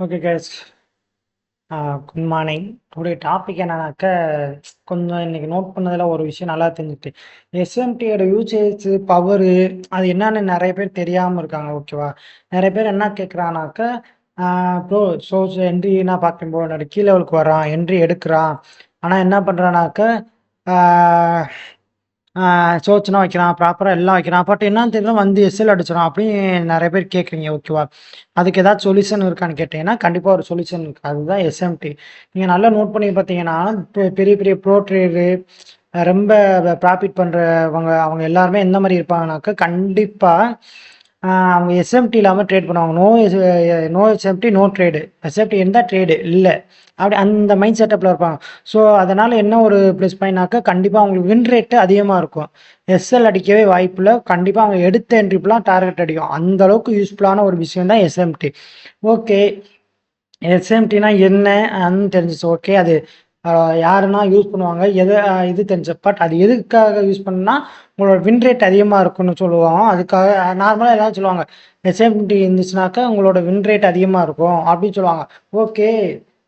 Okay guys, good morning. Today topic என்னன்னாக்க, கொஞ்சம் இன்னைக்கு நோட் பண்ணதில் ஒரு விஷயம் நல்லா தெரிஞ்சுட்டு, எஸ்எம்டியோட யூசேஜ் பவரு அது என்னன்னு நிறைய பேர் தெரியாமல் இருக்காங்க. ஓகேவா? நிறைய பேர் என்ன கேட்குறானாக்க, ப்ரோ சோர்ஸ் என்ட்ரி நான் பார்க்கும்போது கீழே லெவலுக்கு வரான், என்ட்ரி எடுக்கிறான். ஆனால் என்ன பண்ணுறானாக்க, சோச்சுனா வைக்கிறான், ப்ராப்பராக எல்லாம் வைக்கிறான், பட் என்னன்னு தெரியல வந்து எஸ்எல் அடிச்சிடும் அப்படின்னு நிறைய பேர் கேட்குறீங்க. ஓகேவா? அதுக்கு ஏதாச்சும் சொல்யூஷன் இருக்கான்னு கேட்டிங்கன்னா, கண்டிப்பாக ஒரு சொல்யூஷன் இருக்குது. அதுதான் எஸ்எம்டி. நீங்கள் நல்லா நோட் பண்ணி பார்த்தீங்கன்னா, பெரிய பெரிய ப்ரோ ட்ரேடரு, ரொம்ப ப்ராஃபிட் பண்ணுறவங்க, அவங்க எல்லாருமே எந்த மாதிரி இருப்பாங்கனாக்கா, கண்டிப்பாக அவங்க எஸ்எம்டி இல்லாமல் ட்ரேட் பண்ணுவாங்க. No SMT no trade, SMT இருந்தால் ட்ரேடு இல்லை, அப்படி அந்த மைண்ட் செட்டப்பில் இருப்பாங்க. ஸோ அதனால் என்ன ஒரு ப்ளஸ் பாயிண்ட்னாக்கா, கண்டிப்பாக அவங்களுக்கு வின் ரேட்டு அதிகமாக இருக்கும். எஸ்எல் அடிக்கவே வாய்ப்பில்லை. கண்டிப்பாக அவங்க எடுத்த என்ட்ரிப்பெலாம் டார்கெட் அடிக்கும். அந்த அளவுக்கு யூஸ்ஃபுல்லான ஒரு விஷயம் தான் எஸ்எம்டி. ஓகே, எஸ்எம்டினா என்னன்னு தெரிஞ்சிச்சு. ஓகே, அது யாருன்னா யூஸ் பண்ணுவாங்க, எது இது தெரிஞ்ச, பட் அது எதுக்காக யூஸ் பண்ணால் உங்களோட வின் ரேட் அதிகமாக இருக்குன்னு சொல்லுவாங்க. அதுக்காக நார்மலாக எல்லாரும் சொல்லுவாங்க, எஸ்எம்டி இருந்துச்சுனாக்கா உங்களோட வின் ரேட் அதிகமாக இருக்கும் அப்படின்னு சொல்லுவாங்க. ஓகே,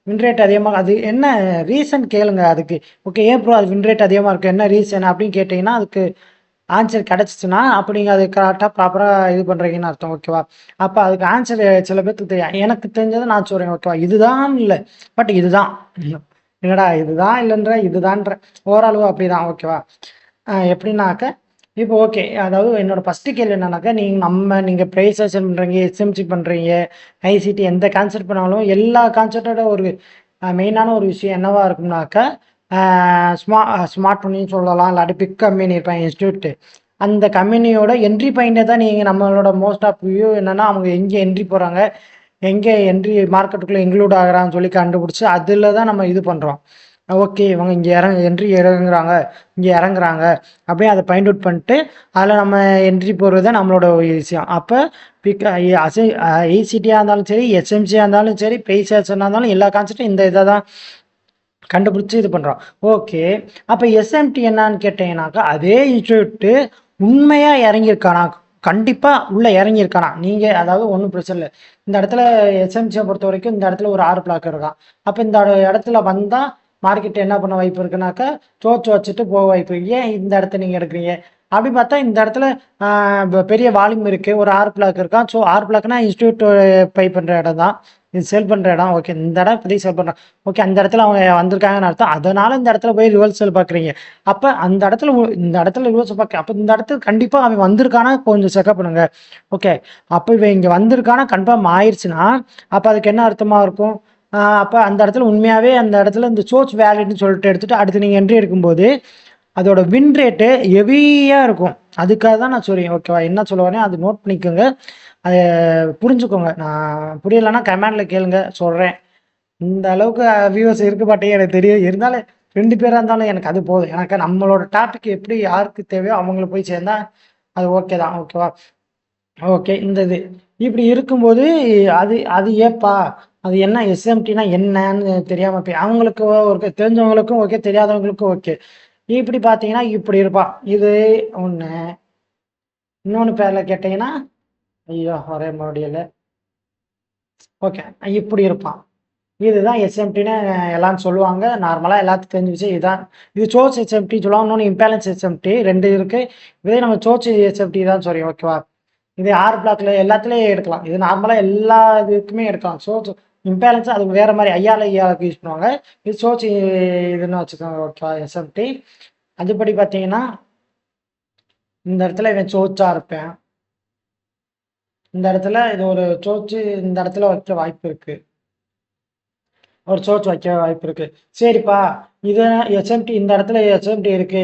வின் ரேட் அதிகமாக, அது என்ன ரீசன் கேளுங்க அதுக்கு. ஓகே, ஏன் ப்ரோ அது வின் ரேட் அதிகமாக இருக்குது, என்ன ரீசன் அப்படின்னு கேட்டிங்கன்னா, அதுக்கு ஆன்சர் கிடச்சிச்சுன்னா அப்போ நீங்கள் அது கரெக்டாக ப்ராப்பராக இது பண்ணுறீங்கன்னு அர்த்தம். ஓகேவா? அப்போ அதுக்கு ஆன்சர் சில பேருக்கு தெரியும். எனக்கு தெரிஞ்சதை நான் சொல்கிறேன். ஓகேவா? இதுதான் இல்லை, பட் இதுதான். என்னடா இதுதான் இல்லைன்ற, இதுதான்ற ஓரளவு அப்படி தான். ஓகேவா? எப்படின்னாக்க, இப்போ ஓகே, அதாவது என்னோட ஃபஸ்ட்டு கேள்வி என்னன்னாக்கா, நீங்கள் ப்ரைஸேஷன் பண்ணுறீங்க, எஸ்எம்சி பண்ணுறீங்க, ஐசிடி எந்த கான்செப்ட் பண்ணாலும் எல்லா கான்செப்டோட ஒரு மெயினான ஒரு விஷயம் என்னவா இருக்கும்னாக்கா, ஸ்மார்ட் பண்ணின்னு சொல்லலாம், இல்லாட்டி பிக் கம்பெனி இருப்பாங்க இன்ஸ்டியூட்டு. அந்த கம்பெனியோட என்ட்ரி பாயிண்ட்டை தான் நீங்கள் நம்மளோட மோஸ்ட் ஆஃப் வியூ என்னென்னா, அவங்க எங்கே என்ட்ரி போகிறாங்க, எங்கே என்ட்ரி மார்க்கெட்டுக்குள்ளே இன்க்ளூட் ஆகிறான்னு சொல்லி கண்டுபிடிச்சி அதில் தான் நம்ம இது பண்ணுறோம். ஓகே, இவங்க இங்கே என்ட்ரி இறங்குறாங்க, இங்கே இறங்குறாங்க, அப்படியே அதை பாயிண்ட் அவுட் பண்ணிட்டு அதில் நம்ம என்ட்ரி போடுறது தான் நம்மளோட விஷயம். அப்போ பிக் ஐசிடியாக இருந்தாலும் சரி, எஸ்எம்சியாக இருந்தாலும் சரி, ப்ரைஸேஷனாக இருந்தாலும் எல்லா கான்செப்டும் இந்த இதை தான் கண்டுபிடிச்சி இது பண்ணுறோம். ஓகே, அப்போ எஸ்எம்டி என்னான்னு கேட்டீங்கன்னாக்கா, அதே இன்ஸ்டியூட்டு உண்மையாக இறங்கியிருக்கானா, கண்டிப்பாக உள்ளே இறங்கியிருக்கானா. நீங்கள் அதாவது ஒன்றும் பிரச்சனை இல்லை, இந்த இடத்துல எஸ்எம்சியை பொறுத்த வரைக்கும் இந்த இடத்துல ஒரு 6 பிளாக் இருக்கான். அப்போ இந்த இடத்துல வந்தால் மார்க்கெட் என்ன பண்ண வாய்ப்பு இருக்குனாக்கா, சோச்சு வச்சுட்டு போக வாய்ப்பு இருக்கு. ஏன் இந்த இடத்த நீங்கள் எடுக்கிறீங்க அப்படி பார்த்தா, இந்த இடத்துல பெரிய வால்யூம் இருக்குது, ஒரு 6 பிளாக் இருக்கான். ஸோ 6 பிளாக்னா இன்ஸ்டியூட் பை பண்ணுற இடம் தான், இது செல் பண்ணுற இடம். ஓகே, இந்த இடம் இப்போதைக்கு செல் பண்ணுறான். ஓகே, அந்த இடத்துல அவங்க வந்திருக்காங்கன்னு அர்த்தம். அதனால இந்த இடத்துல போய் ரிவர்சல் பார்க்குறீங்க. அப்போ அந்த இடத்துல இந்த இடத்துல ரிவர்சல் பார்க்க, அப்போ இந்த இடத்துல கண்டிப்பாக அவன் வந்திருக்கானா கொஞ்சம் செக்அப் பண்ணுங்க. ஓகே, அப்போ இவன் இங்கே வந்திருக்கானா கன்ஃபார்ம் ஆயிடுச்சுன்னா, அப்போ அதுக்கு என்ன அர்த்தமாக இருக்கும்? அப்போ அந்த இடத்துல உண்மையாகவே அந்த இடத்துல இந்த சோர்ஸ் வேலிட்னு சொல்லிட்டு எடுத்துகிட்டு அடுத்து நீங்கள் என்ட்ரி எடுக்கும்போது அதோட வின் ரேட்டு ஹெவியாக இருக்கும். அதுக்காக தான் நான் சொல்கிறேன். ஓகேவா? என்ன சொல்லுவானே அது நோட் பண்ணிக்கோங்க, அதை புரிஞ்சுக்கோங்க. நான் புரியலைன்னா கமெண்டில் கேளுங்க, சொல்கிறேன். இந்த அளவுக்கு வியூவர்ஸ் இருக்க மாட்டேங்க எனக்கு தெரியும். இருந்தாலும் 2 பேராக இருந்தாலும் எனக்கு அது போதும். எனக்கு நம்மளோட டாபிக் எப்படி யாருக்கு தேவையோ அவங்கள போய் சேர்ந்தா அது ஓகே தான். ஓகேவா? ஓகே, இந்த இது இப்படி இருக்கும்போது அது அது ஏப்பா, அது என்ன எஸ்எம்டினா என்னன்னு தெரியாமல் போய் அவங்களுக்கு ஒரு தெரிஞ்சவங்களுக்கும் ஓகே, தெரியாதவங்களுக்கும் ஓகே. இப்படி பார்த்தீங்கன்னா இப்படி இருப்பான். இது ஒன்று. இன்னொன்று பேரில் கேட்டிங்கன்னா, ஐயோ ஒரே முடியல. ஓகே, இப்படி இருப்பான். இதுதான் எஸ்எம்டின்னு எல்லாரும் சொல்லுவாங்க. நார்மலாக எல்லாத்துக்கும் தெரிஞ்சிச்சு இதுதான். இது சோர்ஸ் எஸ்எம்டி சொல்லுவாங்க, இன்னொன்று இம்பேலன்ஸ் எஸ்எம்டி, 2 இருக்குது. இதே நம்ம சோர்ஸ் எஸ்எம்டி தான் சொல்றோம். ஓகேவா? இது 6 பிளாக்ல எல்லாத்துலேயும் எடுக்கலாம். இது நார்மலாக எல்லா இதுக்குமே எடுக்கலாம். சோர்ஸ் இம்பேலன்ஸ் அது வேறு மாதிரி ஐயாளுக்கு யூஸ் பண்ணுவாங்க. இது சோர்ஸ் இதுன்னு வச்சுக்கோங்க. ஓகேவா? எஸ்எம்டி. அதுபடி பார்த்தீங்கன்னா, இந்த இடத்துல இவன் சோர்ஸாக இருப்பேன், இந்த இடத்துல இது ஒரு சோர்ச்சு இந்த இடத்துல வைக்க வாய்ப்பு இருக்கு, ஒரு சோர்ச் வைக்க வாய்ப்பு இருக்கு. சரிப்பா, இது எஸ்எம்டி இந்த இடத்துல எஸ்எம்டி இருக்கு.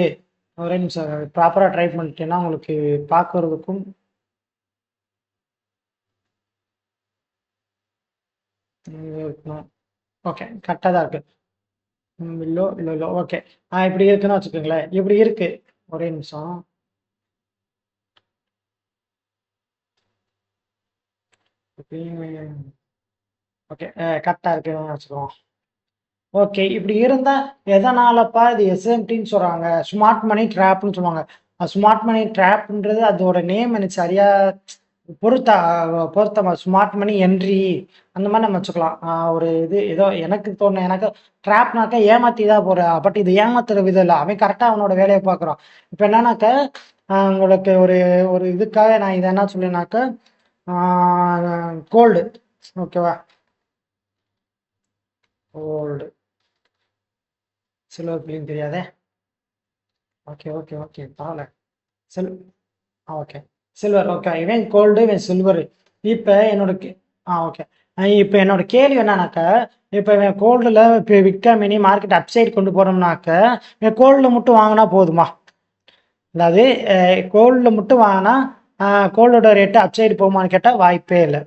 ஒரே நிமிஷம் ப்ராப்பராக ட்ரை பண்ணிட்டேன்னா உங்களுக்கு பார்க்கறதுக்கும் இருக்கணும். ஓகே, கரெக்டாக தான் இருக்கு. இல்லோ இல்லை இல்லை ஓகே. இப்படி இருக்குன்னு வச்சுக்கோங்களேன். இப்படி இருக்கு. ஒரே நிமிஷம். ஓகே, கரெக்டாக இருக்குன்னு வச்சுக்குவோம். ஓகே, இப்படி இருந்தா எதனாலப்பா இது எஸ்எம்டின்னு சொல்றாங்க? ஸ்மார்ட் மணி ட்ராப்னு சொல்லுவாங்க. ஸ்மார்ட் மணி ட்ராப்ன்றது அதோட நேம் எனக்கு சரியா பொருத்தமா ஸ்மார்ட் மணி என்ட்ரி அந்த மாதிரி நம்ம வச்சுக்கலாம். ஒரு இது ஏதோ எனக்கு தோணுன எனக்கு ட்ராப்னாக்கா ஏமாத்தி தான் போற. பட் இது ஏமாத்துற விதம் இல்ல. அவன் கரெக்டா அவனோட வேலைய பார்க்குறான். இப்ப என்னன்னாக்க, உங்களுக்கு ஒரு ஒரு இதுக்காக நான் இத என்ன சொல்லேன்னாக்க, ஆ கோல்டு ஓகேவா? கோல்டு சில்வர் பில்லிங் தெரியாதே. Okay, okay, okay. பரவால்ல. சில் ஓகே. Silver okay. இவன் கோல்டு, இவன் சில்வர். இப்ப என்னோட ஓகே. இப்ப என்னோட கேள்வி என்னன்னாக்கா, இப்ப இவன் கோல்டுல இப்ப விக்காம மார்க்கெட் அப்சைட் கொண்டு போறோம்னாக்க, இவன் கோல்டுல மட்டும் வாங்குனா போதுமா? அதாவது கோல்டுல மட்டும் வாங்குனா கோல்டோட ரேட்டு அப்சைடு போகுமான்னு கேட்டா வாய்ப்பே இல்ல.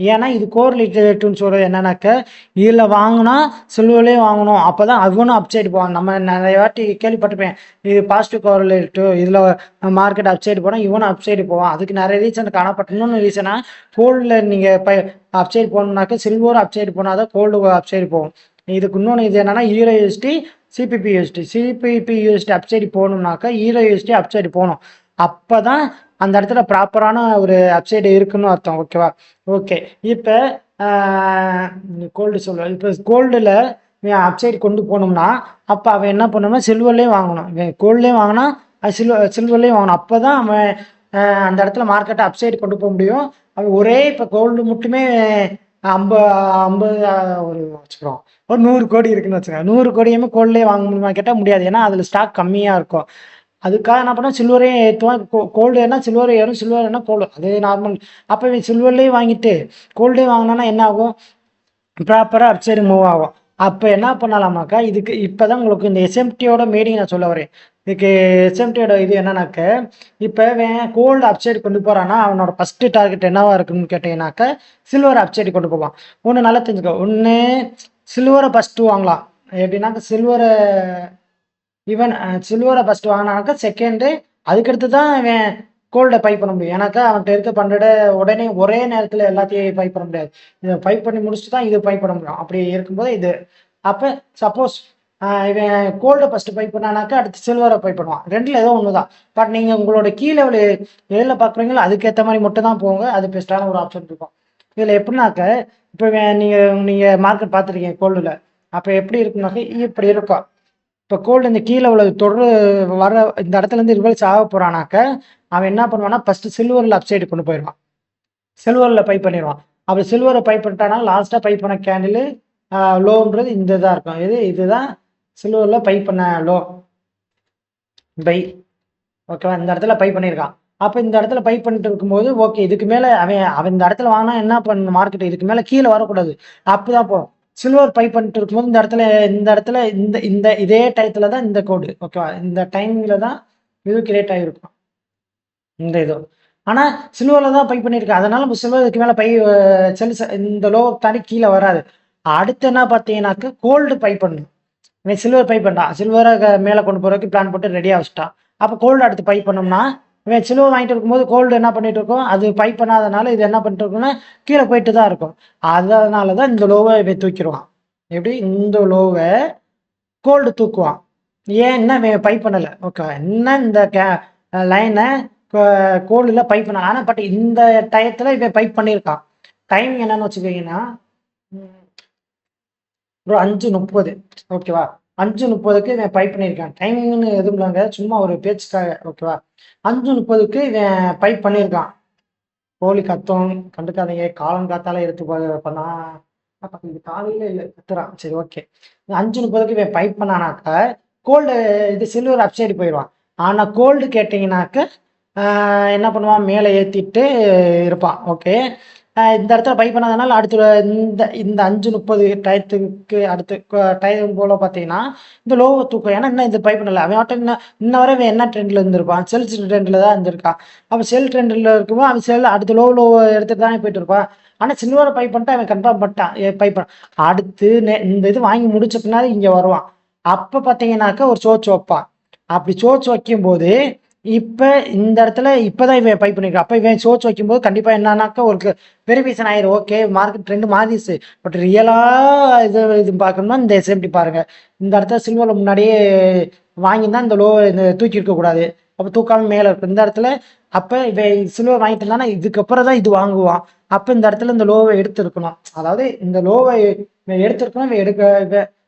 ஏன்னா இது கோரிலேட்டட்ன்னு சொல்றது என்னன்னாக்க, இதுல வாங்குனா சில்வர்லயே வாங்கணும். அப்பதான் அவனும் அப்சைடு போவான். நம்ம நிறைய வாட்டி கேள்விப்பட்டிருப்பேன். இது பாசிட்டிவ் கோரிலேட்டிவ், இதுல மார்க்கெட் அப்சைடு போனா இவனும் அப்சைடு போவான். அதுக்கு நிறைய ரீசன் காணப்பட்ட இன்னொன்று ரீசனா, கோல்டுல நீங்க அப்சைடு போகணும்னாக்க சில்வர் அப்சைடு போனாதான் கோல்டு அப்சைடு போகும். இதுக்கு இன்னொன்று இது என்னன்னா ஈரோ யூஎஸ்டி, சிபிபி யூஎஸ்டி அப்சைடு போகணும்னாக்கா ஈரோ யூஎஸ்டி அப்சைடு போகணும். அப்பதான் அந்த இடத்துல ப்ராப்பரான ஒரு அப்சைடு இருக்குன்னு அர்த்தம். ஓகேவா? ஓகே. இப்போ கோல்டு சொல்லுவேன். இப்போ கோல்டில் அப்சைடு கொண்டு போனோம்னா அப்போ அவன் என்ன பண்ணணும்னா சில்வர்லேயும் வாங்கணும். கோல்ட்லேயும் வாங்கினா அது சில்வர்லேயும் வாங்கணும். அப்போ தான் அவன் அந்த இடத்துல மார்க்கெட்டை அப்சைடு கொண்டு போக முடியும். அவன் ஒரே இப்போ கோல்டு மட்டுமே 50 ஒரு வச்சுக்கிறோம், ஒரு 100 கோடி இருக்குன்னு வச்சுக்கோங்க. 100 கோடியுமே கோல்ட்லேயே வாங்க முடியுமா கேட்டால் முடியாது. ஏன்னா அதில் ஸ்டாக் கம்மியாக இருக்கும். அதுக்காக என்ன பண்ணா சில்வரையும் ஏற்றுவான். கோல்டு ஏன்னா சில்வர் ஏறும், சில்வர் ஏன்னா கோல்டு, அது நார்மல். அப்போ இவன் சில்வர்லேயும் வாங்கிட்டு கோல்டே வாங்கினோன்னா என்ன ஆகும்? ப்ராப்பராக அப்சைடு மூவ் ஆகும். அப்போ என்ன பண்ணலாமாக்கா, இதுக்கு இப்போ தான் உங்களுக்கு இந்த எஸ்எம்டியோட மீனிங் நான் சொல்ல வரேன். இதுக்கு எஸ்எம்டியோட இது என்னன்னாக்க, இப்போ கோல்டு அப்சைடு கொண்டு போகிறான்னா அவனோட ஃபஸ்ட்டு டார்கெட் என்னவா இருக்குன்னு கேட்டீங்கன்னாக்கா சில்வர் அப்சைடு கொண்டு போவான். ஒன்று நல்லா தெரிஞ்சுக்கோ. ஒன்று சில்வரை ஃபஸ்ட்டு வாங்கலாம். எப்படின்னாக்கா சில்வரை ஈவன் சில்வரை ஃபஸ்ட்டு வாங்கினாக்கா செகண்டு, அதுக்கடுத்து தான் இவன் கோல்டை பை பண்ண முடியும். ஏன்னாக்கா அவன்கிட்ட இருக்க பண்டடை உடனே ஒரே நேரத்தில் எல்லாத்தையும் பை பண்ண முடியாது. இதை பை பண்ணி முடிச்சுட்டு தான் இது பை பண்ண முடியும். அப்படி இருக்கும்போது இது அப்போ சப்போஸ் இவன் கோல்டை ஃபஸ்ட்டு பை பண்ணானாக்கா அடுத்து சில்வரை பை பண்ணுவான். ரெண்டில் ஏதோ ஒன்று தான். பட் நீங்கள் உங்களோட கீழே ஒரு எதில் பார்க்குறீங்களோ அதுக்கேற்ற மாதிரி மட்டும் தான் போங்க. அது பெஸ்ட்டான ஒரு ஆப்ஷன் இருக்கும். இதில் எப்படின்னாக்க, இப்போ நீங்கள் மார்க்கெட் பார்த்துருக்கீங்க கோல்டில். அப்போ எப்படி இருக்குனாக்கா இப்படி இருக்கும். இப்போ கோல்டு இந்த கீழே உள்ள தொடர் வர இந்த இடத்துலேருந்து ரிவல்ஸ் ஆக போகிறானாக்க அவன் என்ன பண்ணுவான்னா ஃபஸ்ட்டு சில்வரில் அப்சைடு கொண்டு போயிடுவான். சில்வரில் பை பண்ணிடுவான். அப்படி சில்வரை பை பண்ணிட்டானா லாஸ்ட்டாக பை பண்ண கேண்டில் லோன்றது இந்த இதாக இருக்கும். இதுதான் சில்வரில் பை பண்ண லோ பை. ஓகேவா? இந்த இடத்துல பை பண்ணியிருக்கான். அப்போ இந்த இடத்துல பை பண்ணிட்டு இருக்கும்போது ஓகே, இதுக்கு மேலே அவன் இந்த இடத்துல வாங்கினா என்ன பண்ண மார்க்கெட் இதுக்கு மேலே கீழே வரக்கூடாது. அப்போதான் போகும். சில்வர் பை பண்ணிட்டு இருக்கும்போது இந்த இடத்துல இந்த இந்த இதே டயத்துல தான் இந்த கோடு ஓகேவா, இந்த டைமிங்ல தான் இது கிரியேட் ஆகிருக்கும் இந்த இது. ஆனால் சில்வரில் தான் பை பண்ணியிருக்கேன். அதனால நம்ம சில்வர் இதுக்கு மேலே இந்த லோ தாண்டி கீழே வராது. அடுத்து என்ன பார்த்தீங்கன்னாக்க கோல்டு பை பண்ணணும். இவன் சில்வர் பை பண்ணான், சில்வரை மேலே கொண்டு போகிறதுக்கு பிளான் போட்டு ரெடியாக வச்சுட்டான். அப்போ கோல்டு அடுத்து பை பண்ணோம்னா இவன் சில்வர் வாங்கிட்டு இருக்கும்போது கோல்டு என்ன பண்ணிட்டு இருக்கோம், அது பை பண்ணாதனால இது என்ன பண்ணிட்டு இருக்குன்னா கீழே போயிட்டு தான் இருக்கும். அதனால தான் இந்த லோவை இவன் தூக்கிடுவான். எப்படி இந்த லோவை கோல்டு தூக்குவான். ஏன் என்ன பை பண்ணலை ஓகே, என்ன இந்த லைனை கோல்டில் பை பண்ண. ஆனால் பட் இந்த டயத்தில் இவன் பை பண்ணியிருக்கான். டைம் என்னன்னு வச்சுக்கிங்கன்னா ஒரு 5:30 ஓகேவா. 5:30க்கு இவன் பை பண்ணியிருக்கான். டைமிங்னு எதுவும் இல்லைங்க, சும்மா ஒரு பேச்சுக்காக ஓகேவா. 5:30க்கு இவன் பை பண்ணியிருக்கான். கோழி கத்தம் கண்டுக்காதீங்க, காலம் காத்தால எடுத்து பண்ணா இது காலையில இல்லை கத்துறான். சரி ஓகே. 5:30க்கு இவன் பை பண்ணானாக்க கோல்டு இது சில்வர் அப்சைடு போயிடுவான். ஆனால் கோல்டு கேட்டிங்கனாக்க என்ன பண்ணுவான், மேலே ஏற்றிட்டு இருப்பான். ஓகே. இந்த இடத்துல பை பண்ணாதனால அடுத்து இந்த 5:30 டயத்துக்கு அடுத்து டைம் போல் பார்த்தீங்கன்னா இந்த லோவை தூக்கம். ஏன்னா இன்னும் இது பை பண்ணலை அவன். இன்ன வரை அவன் என்ன ட்ரெண்டில் இருந்திருப்பான், செல் ட்ரெண்டில் தான் இருந்திருக்கான். அப்போ செல் ட்ரெண்டில் இருக்கும்போது அவன் செல் அடுத்து லோ எடுத்துட்டு தானே போயிட்டு இருப்பான். ஆனால் சில்வரை பை பண்ணிட்டு அவன் கன்ஃபார்ம் பண்ணிட்டான் பை பண்ண. அடுத்து இந்த இது வாங்கி முடிச்ச பின்னாடி இங்கே வருவான். அப்போ பார்த்தீங்கன்னாக்கா ஒரு சோச்சு வைப்பான். அப்படி சோச்சு வைக்கும்போது இப்போ இந்த இடத்துல இப்போதான் இவன் பை பண்ணியிருக்கான். அப்போ இவன் சோச்சு வைக்கும்போது கண்டிப்பாக என்னன்னாக்கா ஒரு வெரிஃபிகேஷன் ஆயிரும். ஓகே, மார்க்கெட் ட்ரெண்டு மாறிடுச்சு. பட் ரியலாக இது பார்க்கணும்னா இந்த எஸ்எம்டி பாருங்கள். இந்த இடத்துல சில்வரில் முன்னாடியே வாங்கியிருந்தா இந்த லோ தூக்கி இருக்கக்கூடாது. அப்போ தூக்காமல் மேலே இருக்கும். இந்த இடத்துல அப்போ சில்வர் வாங்கிட்டு இருந்தானா இதுக்கப்புறம் தான் இது வாங்குவான். அப்போ இந்த இடத்துல இந்த லோவை எடுத்திருக்கணும். அதாவது இந்த லோவை இவன் எடுத்திருக்கணும்,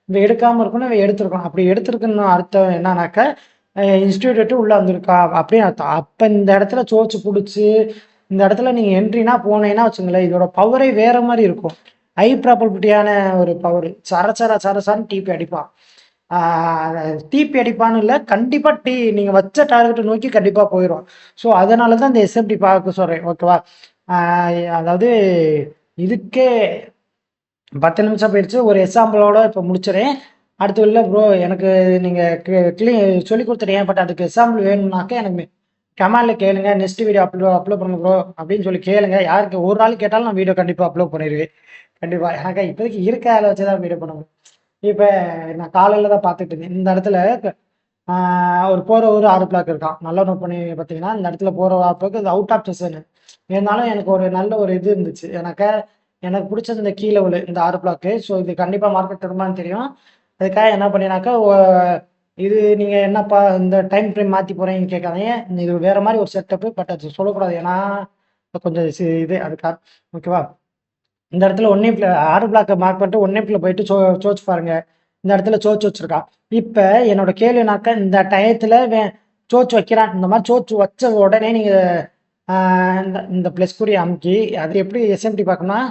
இவன் எடுக்காம இருக்கணும், இவன் எடுத்திருக்கணும். அப்படி எடுத்திருக்கணும் அர்த்தம் என்னன்னாக்கா இன்ஸ்டியூட் விட்டு உள்ள வந்திருக்கா அப்படின்னு அர்த்தம். அப்போ இந்த இடத்துல சோச்சு பிடிச்சி இந்த இடத்துல நீங்க என்ட்ரினா போனீங்கன்னா வச்சுங்களேன், இதோட பவரே வேற மாதிரி இருக்கும். ஹை ப்ராபபிலிட்டியான ஒரு பவர். சரன்னு டிபி அடிப்பான். டிபி அடிப்பான்னு இல்லை, கண்டிப்பா நீங்க வச்ச டார்கெட்டை நோக்கி கண்டிப்பா போயிடும். ஸோ அதனால தான் இந்த எஸ்எம்டி பார்க்க சொல்றேன், ஓகேவா? அதாவது இதுக்கே 10 நிமிஷம் போயிடுச்சு. ஒரு எக்ஸாம்பிளோட இப்போ முடிச்சிடறேன். அடுத்து இல்லை ப்ரோ, எனக்கு நீங்கள் சொல்லி கொடுத்துட்டீங்க, பட் அதுக்கு எக்ஸாம்பிள் வேணும்னாக்க எனக்கு கமெண்ட்ல கேளுங்க, நெக்ஸ்ட் வீடியோ அப்லோட் பண்ணுங்க ப்ரோ அப்படின்னு சொல்லி கேளுங்க. யாருக்கு ஒரு நாள் கேட்டாலும் நான் வீடியோ கண்டிப்பாக அப்லோட் பண்ணிடுவேன். கண்டிப்பாக எனக்கு இப்போதைக்கு இருக்க ஆளை வச்சு தான் வீடியோ பண்ண முடியும். இப்போ நான் காலையில் தான் பார்த்துட்டு இருந்தேன். இந்த இடத்துல ஒரு போகிற ஒரு 6 பிளாக் இருக்கான். நல்லா நோட் பண்ணி பார்த்தீங்கன்னா இந்த இடத்துல போகிற பிளாக் இது அவுட் ஆஃப் செஷன். இருந்தாலும் எனக்கு ஒரு நல்ல ஒரு இது இருந்துச்சு. எனக்கு பிடிச்சது இந்த கீழே உள்ள இந்த 6 பிளாக்கு. ஸோ இது கண்டிப்பாக மார்க்கெட் திரும்பான்னு தெரியும். அதுக்காக என்ன பண்ணினாக்கா, இது நீங்கள் என்னப்பா இந்த டைம் ஃப்ரேம் மாற்றி போகிறீங்கன்னு கேட்காதீங்க. இது வேறு மாதிரி ஒரு செட்டப்பு, பட் அது சொல்லக்கூடாது. ஏன்னா கொஞ்சம் இது அதுக்காக, ஓகேவா? இந்த இடத்துல 6 பிளாக்கை மார்க் பண்ணிட்டு 1 போயிட்டு சோச்சு பாருங்க. இந்த இடத்துல சோச்சு வச்சிருக்கான். இப்போ என்னோட கேள்வினாக்கா, இந்த டயத்தில் சோச்சு வைக்கிறான். இந்த மாதிரி சோச்சு வச்ச உடனே நீங்கள் இந்த ப்ளஸ் குறி அமுக்கி அது எப்படி எஸ்எம்டி பார்க்கணும்னா,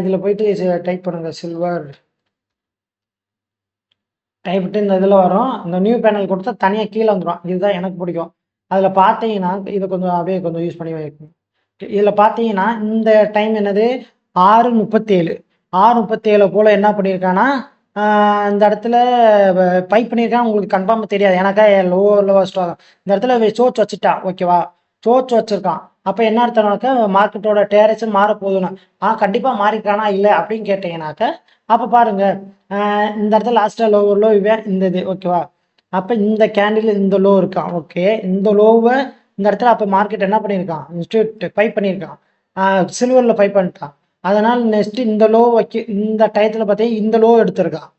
இதில் போயிட்டு டைப் பண்ணுங்க சில்வர் டைப்பிட்டு இந்த இதில் வரும். இந்த நியூ பேனல் கொடுத்தா தனியாக கீழே வந்துடும். இதுதான் எனக்கு பிடிக்கும். அதில் பார்த்தீங்கன்னா இதை கொஞ்சம் அப்படியே கொஞ்சம் யூஸ் பண்ணி வைக்கணும். இதில் பார்த்தீங்கன்னா இந்த டைம் என்னது 6:37 6:37 போல் என்ன பண்ணியிருக்கான்னா, இந்த இடத்துல பைப் பண்ணியிருக்கான். உங்களுக்கு கன்ஃபார்மாக தெரியாது, எனக்கா லோவஸ்ட்டாக இந்த இடத்துல சோச்சு வச்சுட்டா, ஓகேவா? சோச்சு வச்சுருக்கான். அப்போ என்ன அர்த்தம்னாக்கா மார்க்கெட்டோட டேரக்ஷன் மாறப்போகுதுன்னு. கண்டிப்பாக மாறிக்கானா இல்லை அப்படின்னு கேட்டீங்கன்னாக்கா, அப்போ பாருங்க, இந்த இடத்துல லாஸ்ட்டாக லோ இவன் இந்த இது, ஓகேவா? அப்போ இந்த கேண்டில் இந்த லோ இருக்கான், ஓகே. இந்த லோவை இந்த இடத்துல அப்போ மார்க்கெட் என்ன பண்ணியிருக்கான், இன்ஸ்டியூட் பைப் பண்ணியிருக்கான், சில்வரில் பைப் பண்ணிட்டான். அதனால் நெக்ஸ்ட் இந்த லோ இந்த டயத்தில் பார்த்தீங்கன்னா இந்த லோ எடுத்திருக்கான்,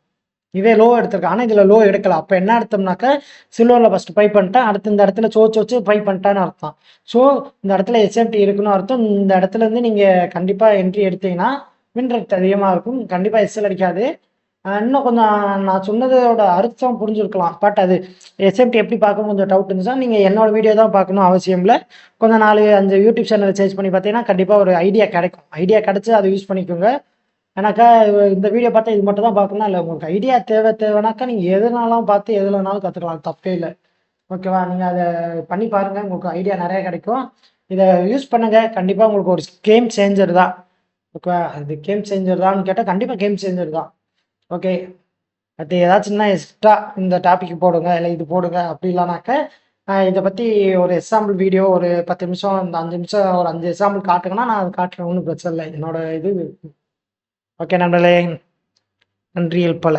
இவன் லோ எடுத்திருக்கான். ஆனால் இதில் லோ எடுக்கலாம். அப்போ என்ன அர்த்தம்னாக்கா, சில்வரில் ஃபஸ்ட்டு பைப் பண்ணிட்டான், அடுத்து இந்த இடத்துல சோச்சு பைப் பண்ணிட்டான்னு அர்த்தம். ஸோ இந்த இடத்துல எஸ்எம்டி இருக்குன்னு அர்த்தம். இந்த இடத்துல இருந்து நீங்கள் கண்டிப்பாக என்ட்ரி எடுத்தீங்கன்னா வின் ரேட் அதிகமாக இருக்கும். கண்டிப்பாக எஸ்எல் அடிக்காது. இன்னும் கொஞ்சம் நான் சொன்னதோட அர்த்தம் புரிஞ்சுருக்கலாம், பட் அது எஸ்எம்டி எப்படி பார்க்கணும் கொஞ்சம் டவுட் இருந்துச்சுன்னா நீங்கள் என்னோட வீடியோ தான் பார்க்கணும் அவசியம் இல்லை. கொஞ்சம் 4-5 யூடியூப் சேனலை சேஞ்ச் பண்ணி பார்த்தீங்கன்னா கண்டிப்பாக ஒரு ஐடியா கிடைக்கும். ஐடியா கிடச்சி அதை யூஸ் பண்ணிக்கோங்க. ஏன்னாக்கா இந்த வீடியோ பார்த்தா இது மட்டும் தான் பார்க்கணும் இல்லை, உங்களுக்கு ஐடியா தேவைனாக்கா நீங்கள் எதுனாலும் பார்த்து எதுலனாலும் கற்றுக்கலாம், தப்பே இல்லை, ஓகேவா? நீங்கள் அதை பண்ணி பாருங்கள், உங்களுக்கு ஐடியா நிறையா கிடைக்கும். இதை யூஸ் பண்ணுங்கள். கண்டிப்பாக உங்களுக்கு ஒரு கேம் சேஞ்சர் தான், ஓகேவா? இது கேம் சேஞ்சர் தான்னு கேட்டால் கண்டிப்பாக கேம் சேஞ்சர் தான், ஓகே. அது ஏதாச்சும்னா எக்ஸ்ட்ரா இந்த டாபிக் போடுங்க, இல்லை இது போடுங்க அப்படி இல்லைனாக்கா இதை பற்றி ஒரு எக்ஸாம்பிள் வீடியோ ஒரு 10 நிமிஷம், இந்த 5 நிமிஷம் ஒரு 5 எக்ஸாம்பிள் காட்டுங்கன்னா நான் அது காட்டுறேன், ஒன்றும் பிரச்சனை இல்லை. என்னோட இது, ஓகே நண்பர்களே, நன்றிகள் பல.